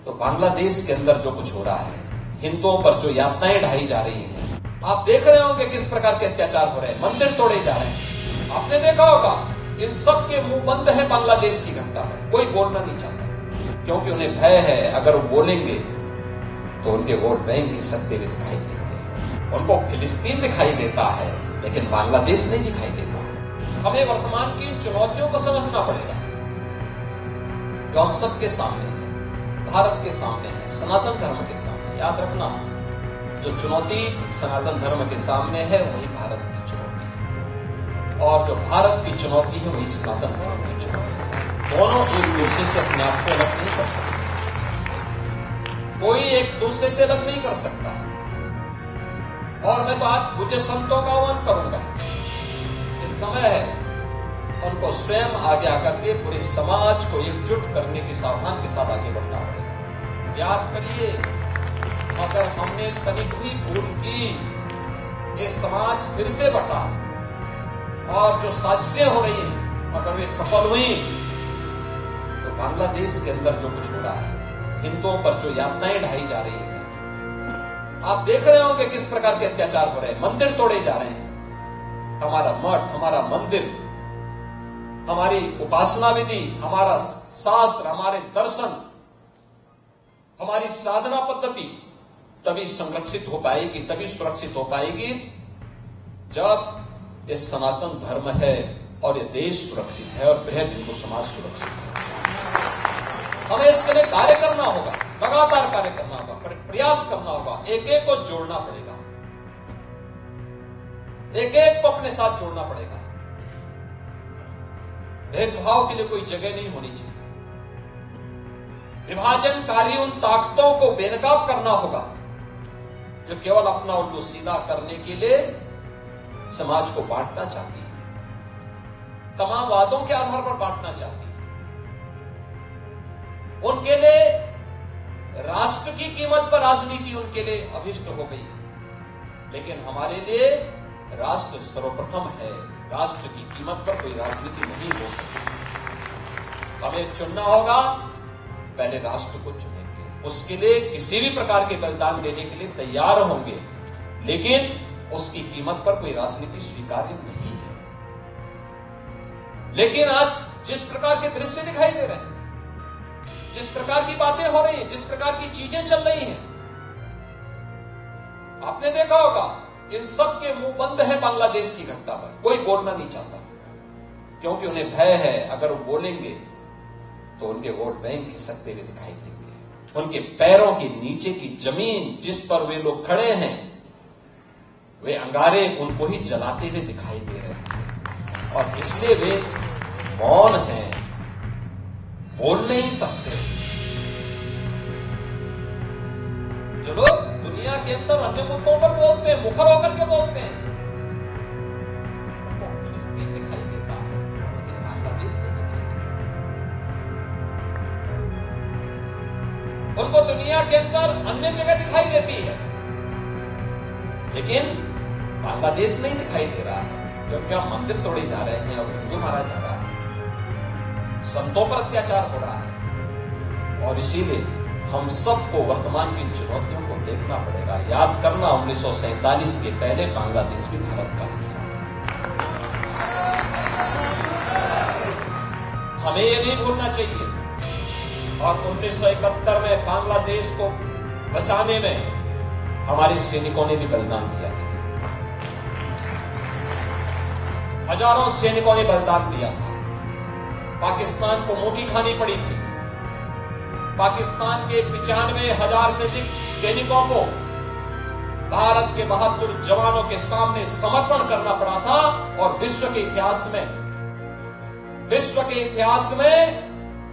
तो बांग्लादेश के अंदर जो कुछ हो रहा है, हिंदुओं पर जो यातनाएं ढाई जा रही हैं, आप देख रहे होंगे किस प्रकार के अत्याचार हो रहे हैं, मंदिर तोड़े जा रहे हैं। आपने देखा होगा इन सब के मुंह बंद है बांग्लादेश की घटना में, कोई बोलना नहीं चाहता, क्योंकि उन्हें भय है अगर वो बोलेंगे तो उनके वोट बैंक खिसकते हुए दिखाई देंगे। उनको फिलिस्तीन दिखाई देता है लेकिन बांग्लादेश नहीं दिखाई देता। हमें वर्तमान की इन चुनौतियों को समझना पड़ेगा जो हम सबके सामने है, भारत के सामने है, सनातन धर्म के सामने। याद रखना, जो चुनौती सनातन धर्म के सामने है वही भारत की चुनौती है, और जो भारत की चुनौती है वही सनातन धर्म की चुनौती है। दोनों एक दूसरे से अपने आप को अलग नहीं कर सकते, कोई एक दूसरे से अलग नहीं कर सकता। और मैं तो आज पूज्य संतों का आह्वान करूंगा, इस समय है उनको स्वयं आगे आकर के पूरे समाज को एकजुट करने की सावधान के साथ आगे बढ़ना पड़ेगा। याद करिए, अगर हमने तनिक भी भूल की, ये समाज फिर से बटा, और जो साजिशें हो रही हैं अगर वे सफल हुई तो बांग्लादेश के अंदर जो कुछ हो रहा है, हिंदुओं पर जो यातनाएं ढाई जा रही हैं, आप देख रहे होंगे किस प्रकार के अत्याचार हो रहे हैं, मंदिर तोड़े जा रहे हैं। हमारा मठ, हमारा मंदिर, हमारी उपासना विधि, हमारा शास्त्र, हमारे दर्शन, हमारी साधना पद्धति तभी संरक्षित हो पाएगी, तभी सुरक्षित हो पाएगी जब ये सनातन धर्म है और ये देश सुरक्षित है और बृहद हिंदू समाज सुरक्षित है। हमें इसके लिए कार्य करना होगा, लगातार कार्य करना होगा, प्रयास करना होगा, एक एक को जोड़ना पड़ेगा, एक एक को अपने साथ जोड़ना पड़ेगा। भेदभाव के लिए कोई जगह नहीं होनी चाहिए। विभाजनकारी उन ताकतों को बेनकाब करना होगा जो केवल अपना उल्लू सीधा करने के लिए समाज को बांटना चाहती है, तमाम वादों के आधार पर बांटना चाहती है। उनके लिए राष्ट्र की कीमत पर राजनीति उनके लिए अभिष्ट हो गई, लेकिन हमारे लिए राष्ट्र सर्वप्रथम है। राष्ट्र की कीमत पर कोई राजनीति नहीं हो सकती। हमें चुनना होगा, पहले राष्ट्र को चुनेंगे, उसके लिए किसी भी प्रकार के बलिदान देने के लिए तैयार होंगे, लेकिन उसकी कीमत पर कोई राजनीति स्वीकार्य नहीं है। लेकिन आज जिस प्रकार के दृश्य दिखाई दे रहे हैं, जिस प्रकार की बातें हो रही हैं, जिस प्रकार की चीजें चल रही हैं, आपने देखा होगा इन सब के मुंह बंद है बांग्लादेश की घटना पर, कोई बोलना नहीं चाहता, क्योंकि उन्हें भय है अगर वो बोलेंगे तो उनके वोट बैंक खिसकते हुए दिखाई देंगे। उनके पैरों के नीचे की जमीन जिस पर वे लोग खड़े हैं, वे अंगारे उनको ही जलाते हुए दिखाई दे रहे हैं, और इसलिए वे मौन हैं, बोल नहीं सकते। जो लोग दुनिया के अंदर अन्य मुद्दों पर बोलते हैं, मुखर होकर के बोलते हैं, उनको फिलिस्तीन दिखाई देता है लेकिन बांग्लादेश नहीं दिखाई देता। उनको दुनिया के अंदर अन्य जगह दिखाई देती है लेकिन बांग्लादेश नहीं दिखाई दे रहा है, क्योंकि हम मंदिर तोड़े जा रहे हैं, अब हिंदू मारा जा रहा है, संतों पर अत्याचार हो रहा है। और इसीलिए हम सबको वर्तमान की चुनौतियों को देखना पड़ेगा। याद करना, 1947 के पहले बांग्लादेश भी भारत का हिस्सा है। हमें ये नहीं भूलना चाहिए। और 1971 में बांग्लादेश को बचाने में हमारे सैनिकों ने भी बलिदान दिया था, हजारों सैनिकों ने बलिदान दिया था। पाकिस्तान को मुंह की खानी पड़ी थी। पाकिस्तान के 95,000 से अधिक सैनिकों को भारत के बहादुर जवानों के सामने समर्पण करना पड़ा था, और विश्व के इतिहास में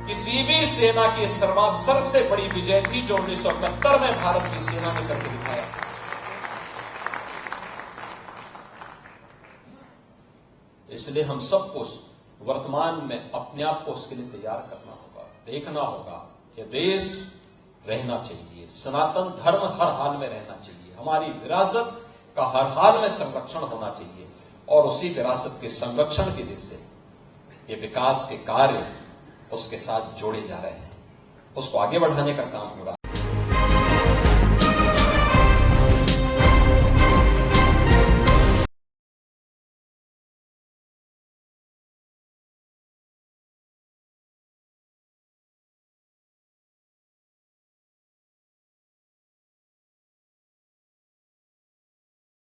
किसी भी सेना की सबसे बड़ी विजय थी जो 1971 में भारत की सेना ने करके दिखाया। इसलिए हम सबको वर्तमान में अपने आप को उसके लिए तैयार करना होगा, देखना होगा। ये देश रहना चाहिए, सनातन धर्म हर हाल में रहना चाहिए, हमारी विरासत का हर हाल में संरक्षण होना चाहिए, और उसी विरासत के संरक्षण की दिशा से ये विकास के कार्य उसके साथ जोड़े जा रहे हैं। उसको आगे बढ़ाने का काम हो रहा है।